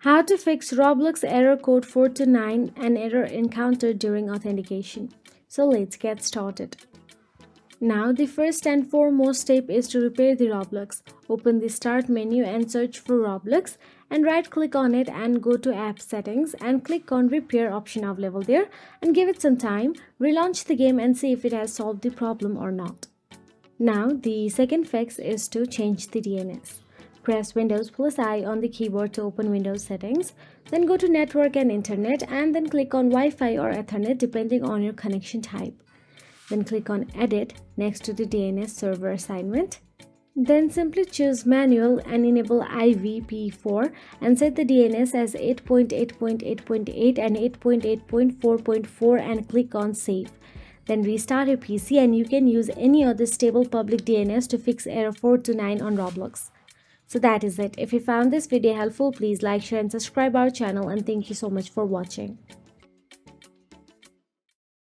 How to fix Roblox error code 429, an error encountered during authentication. So let's get started. Now the first and foremost step is to repair the Roblox. Open the start menu and search for Roblox and right click on it and go to app settings and click on repair option available there and give it some time. Relaunch the game and see if it has solved the problem or not. Now the second fix is to change the DNS. Press Windows plus I on the keyboard to open Windows settings. Then go to Network and Internet and then click on Wi-Fi or Ethernet depending on your connection type. Then click on Edit next to the DNS server assignment. Then simply choose Manual and enable IVP4 and set the DNS as 8.8.8.8 and 8.8.4.4 and click on Save. Then restart your PC and you can use any other stable public DNS to fix error 429 on Roblox. So that is it. If you found this video helpful, please like, share and subscribe our channel, and thank you so much for watching.